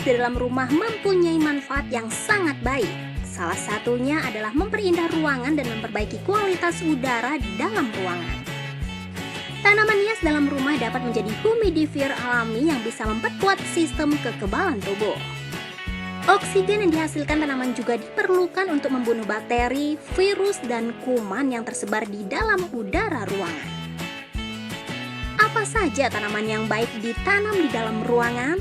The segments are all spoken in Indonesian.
di dalam rumah mempunyai manfaat yang sangat baik. Salah satunya adalah memperindah ruangan dan memperbaiki kualitas udara di dalam ruangan. Tanaman hias dalam rumah dapat menjadi humidifier alami yang bisa memperkuat sistem kekebalan tubuh. Oksigen yang dihasilkan tanaman juga diperlukan untuk membunuh bakteri, virus, dan kuman yang tersebar di dalam udara ruangan. Apa saja tanaman yang baik ditanam di dalam ruangan?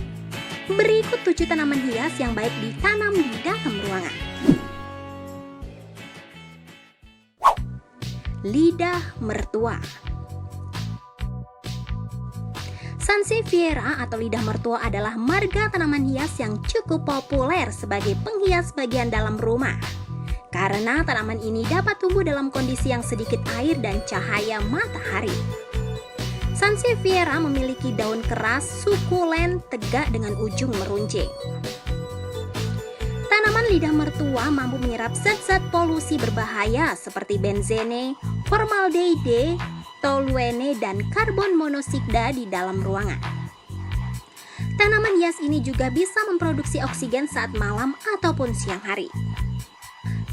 Berikut 7 tanaman hias yang baik ditanam di dalam ruangan. Lidah mertua. Sansevieria atau lidah mertua adalah marga tanaman hias yang cukup populer sebagai penghias bagian dalam rumah. Karena tanaman ini dapat tumbuh dalam kondisi yang sedikit air dan cahaya matahari. Sansevieria memiliki daun keras, sukulen, tegak dengan ujung meruncing. Tanaman lidah mertua mampu menyerap zat-zat polusi berbahaya seperti benzene, formaldehyde, toluene, dan karbon monoksida di dalam ruangan. Tanaman hias ini juga bisa memproduksi oksigen saat malam ataupun siang hari.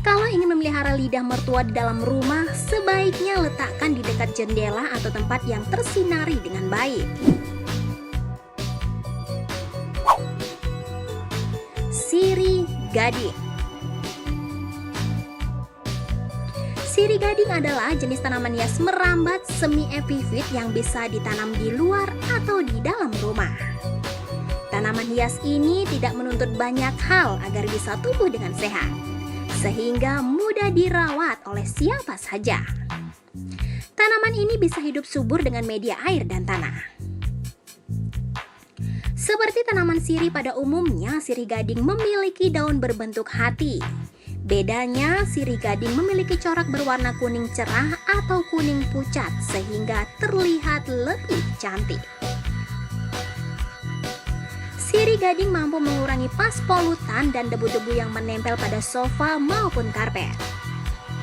Kalau ingin memelihara lidah mertua di dalam rumah, sebaiknya letakkan di dekat jendela atau tempat yang tersinari dengan baik. Sirih gading. Sirih gading adalah jenis tanaman hias merambat semi-epifit yang bisa ditanam di luar atau di dalam rumah. Tanaman hias ini tidak menuntut banyak hal agar bisa tumbuh dengan sehat, sehingga mudah dirawat oleh siapa saja. Tanaman ini bisa hidup subur dengan media air dan tanah. Seperti tanaman sirih pada umumnya, sirih gading memiliki daun berbentuk hati. Bedanya, sirih gading memiliki corak berwarna kuning cerah atau kuning pucat sehingga terlihat lebih cantik. Sirih gading mampu mengurangi pas polutan dan debu-debu yang menempel pada sofa maupun karpet.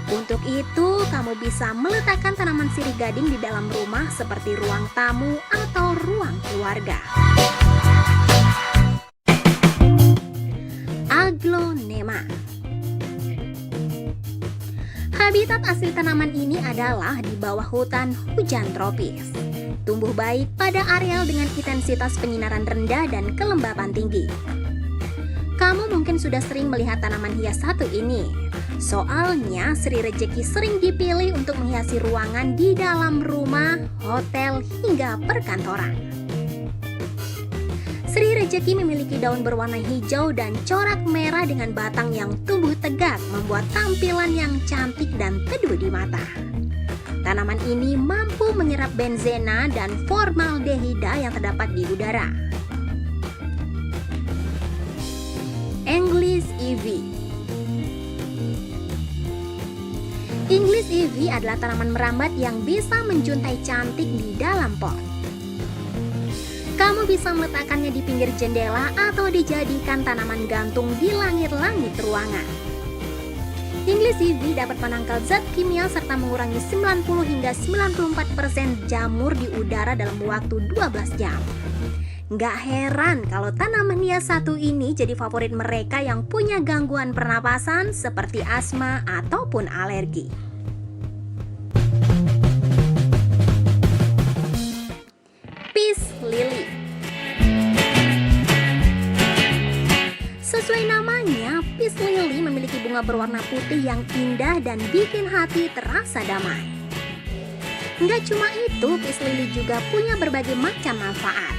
Untuk itu, kamu bisa meletakkan tanaman sirih gading di dalam rumah seperti ruang tamu atau ruang keluarga. Aglonema. Habitat asli tanaman ini adalah di bawah hutan hujan tropis. Tumbuh baik pada areal dengan intensitas penyinaran rendah dan kelembapan tinggi. Kamu mungkin sudah sering melihat tanaman hias satu ini. Soalnya Sri Rejeki sering dipilih untuk menghiasi ruangan di dalam rumah, hotel, hingga perkantoran. Sri Rejeki memiliki daun berwarna hijau dan corak merah dengan batang yang tumbuh tegak, membuat tampilan yang cantik dan teduh di mata. Tanaman ini mampu menyerap benzena dan formaldehyda yang terdapat di udara. English Ivy. English Ivy adalah tanaman merambat yang bisa menjuntai cantik di dalam pot. Kamu bisa meletakkannya di pinggir jendela atau dijadikan tanaman gantung di langit-langit ruangan. English Ivy dapat menangkal zat kimia serta mengurangi 90 hingga 94% jamur di udara dalam waktu 12 jam. Nggak heran kalau tanaman hias satu ini jadi favorit mereka yang punya gangguan pernapasan seperti asma ataupun alergi. Peace Lily. Sesuai namanya, Peace Lily memiliki bunga berwarna putih yang indah dan bikin hati terasa damai. Nggak cuma itu, Peace Lily juga punya berbagai macam manfaat.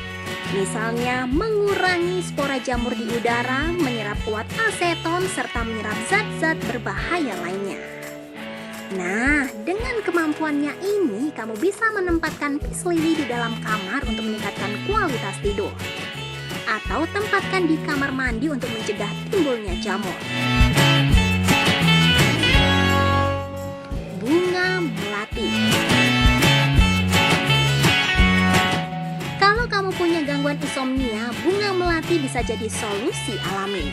Misalnya mengurangi spora jamur di udara, menyerap kuat aseton, serta menyerap zat-zat berbahaya lainnya. Nah, dengan kemampuannya ini, kamu bisa menempatkan Peace Lily di dalam kamar untuk meningkatkan kualitas tidur. Atau tempatkan di kamar mandi untuk mencegah timbulnya jamur. Bunga melati. Kalau kamu punya gangguan insomnia, bunga melati bisa jadi solusi alami.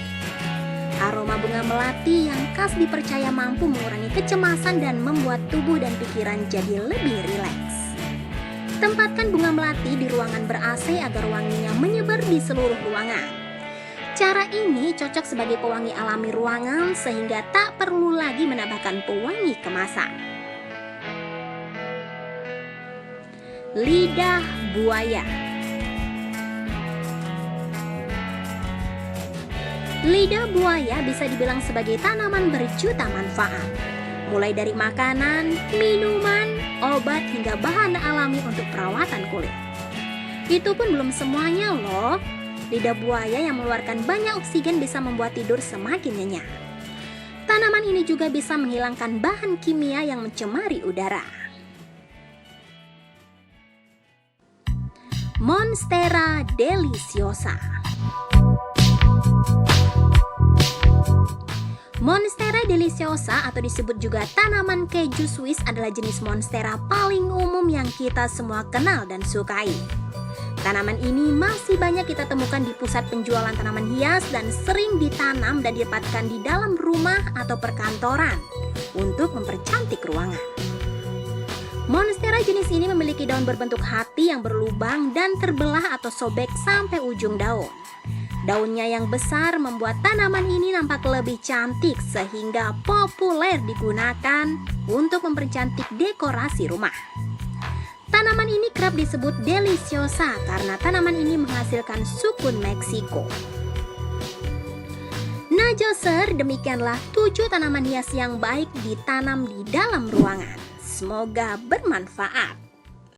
Aroma bunga melati yang khas dipercaya mampu mengurangi kecemasan dan membuat tubuh dan pikiran jadi lebih rileks. Tempatkan bunga melati di ruangan ber-AC agar wanginya menyebar di seluruh ruangan. Cara ini cocok sebagai pewangi alami ruangan sehingga tak perlu lagi menambahkan pewangi kemasan. Lidah buaya. Lidah buaya bisa dibilang sebagai tanaman berjuta manfaat, mulai dari makanan, minuman, obat hingga bahan alami untuk perawatan kulit. Itu pun belum semuanya loh. Lidah buaya yang mengeluarkan banyak oksigen bisa membuat tidur semakin nyenyak. Tanaman ini juga bisa menghilangkan bahan kimia yang mencemari udara. Monstera deliciosa. Monstera deliciosa atau disebut juga tanaman keju Swiss adalah jenis monstera paling umum yang kita semua kenal dan sukai. Tanaman ini masih banyak kita temukan di pusat penjualan tanaman hias dan sering ditanam dan ditempatkan di dalam rumah atau perkantoran untuk mempercantik ruangan. Monstera jenis ini memiliki daun berbentuk hati yang berlubang dan terbelah atau sobek sampai ujung daun. Daunnya yang besar membuat tanaman ini nampak lebih cantik sehingga populer digunakan untuk mempercantik dekorasi rumah. Tanaman ini kerap disebut deliciosa karena tanaman ini menghasilkan sukun Meksiko. Nah Joser, demikianlah 7 tanaman hias yang baik ditanam di dalam ruangan. Semoga bermanfaat.